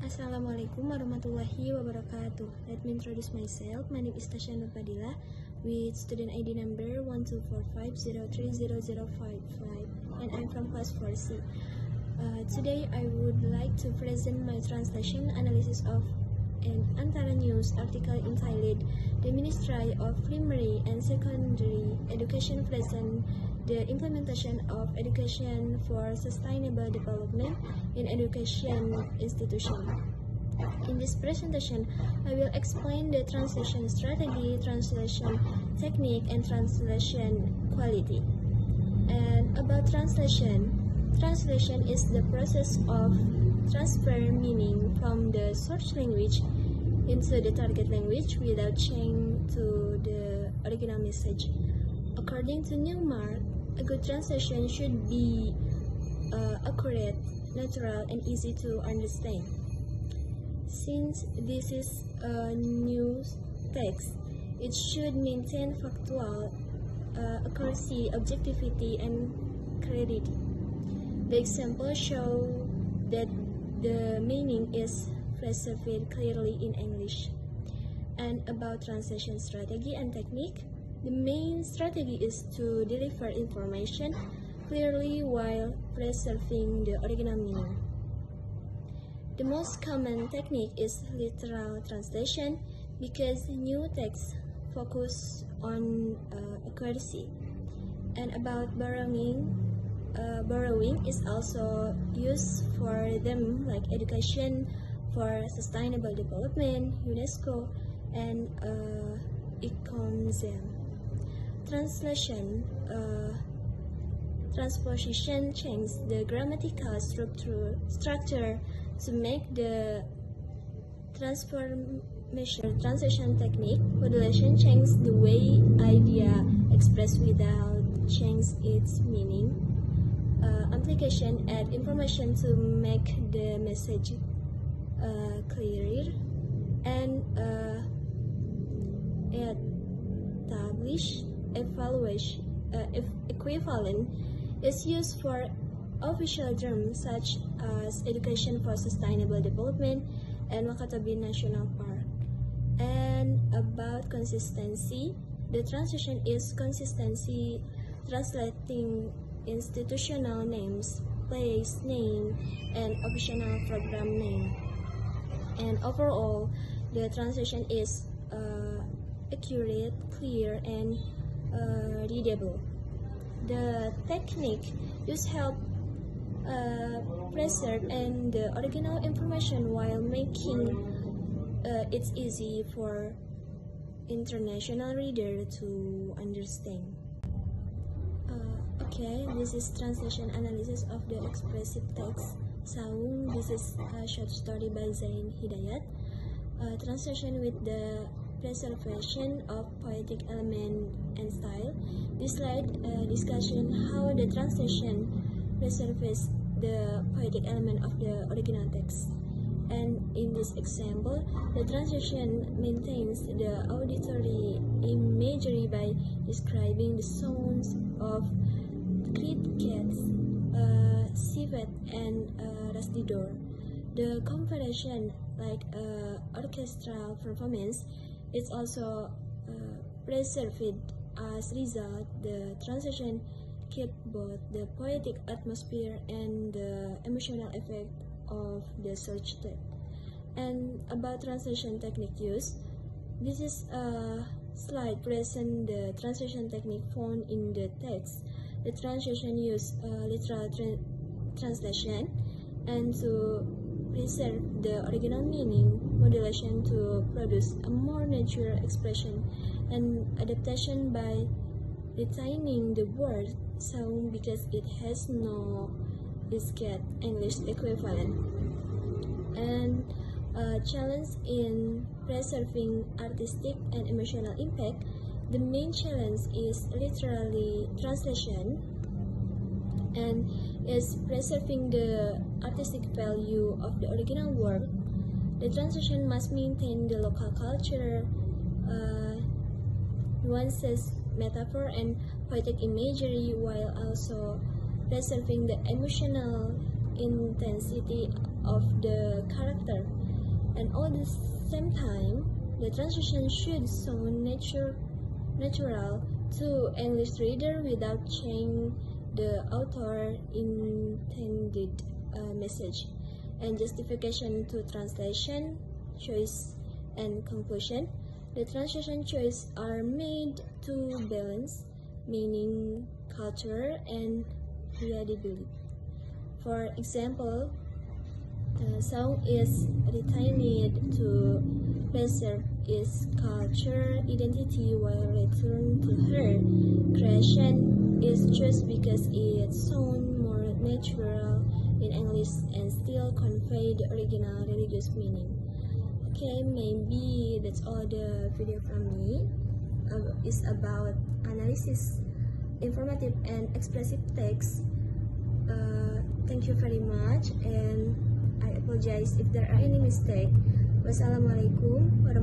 Assalamualaikum warahmatullahi wabarakatuh. Let me introduce myself. My name is Tasha Nur Fadila with student ID number 12450300055 and I'm from class 4C. Today I would like to present my translation analysis of an Antara News article entitled "The Ministry of Primary and Secondary Education present the implementation of education for sustainable development in education institution." In this presentation, I will explain the translation strategy, translation technique, and translation quality. And about translation is the process of transfer meaning from the source language into the target language without change to the original message. According to Newmark, a good translation should be accurate, natural, and easy to understand. Since this is a news text, it should maintain factual accuracy, objectivity, and clarity. The examples show that the meaning is preserved clearly in English. And about translation strategy and technique, the main strategy is to deliver information clearly while preserving the original meaning. The most common technique is literal translation because new texts focus on accuracy. And about borrowing is also used for them like education for sustainable development, UNESCO, and ICOMSEM. Transposition changes the grammatical structure to make the translation technique. Modulation changes the way idea expressed without change its meaning. Application add information to make the message clearer, and establish equivalent is used for official terms such as education for sustainable development and Wakatobi National Park. And about consistency, the translation is consistency translating institutional names, place name, and optional program name. And overall, the translation is accurate, clear, and readable. The technique used help preserve and the original information while making it easy for international reader to understand. Okay, this is translation analysis of the expressive text. Saung, this is a short story by Zain Hidayat. Translation with the preservation of poetic element and style. This slide discussion how the translation preserves the poetic element of the original text. And in this example, the translation maintains the auditory imagery by describing the sounds of crickets, civet, and rusty door. The comparison, like orchestral performance, is also preserved. As result, the translation keep both the poetic atmosphere and the emotional effect of the search text. And about translation technique use, this is a slide present the translation technique found in the text. The translation use literal translation and to preserve the original meaning, modulation to produce a more natural expression, and adaptation by retaining the word sound because it has no discrete English equivalent. And challenge in preserving artistic and emotional impact. The main challenge is literally translation and is preserving the artistic value of the original work. The translation must maintain the local culture, nuances, metaphor, and poetic imagery while also preserving the emotional intensity of the character, and at the same time, the translation should sound natural to English reader without changing the author intended message. And justification to translation choice and conclusion. The translation choices are made to balance meaning, culture, and readability. For example, the song is retained to preserve its culture identity while return to her creation is just because it sounds more natural in English and still convey the original religious meaning. Okay, maybe that's all the video from me. It's about analysis, informative and expressive text. Thank you very much, and I apologize if there are any mistake. Wassalamualaikum warahmatullahi wabarakatuh.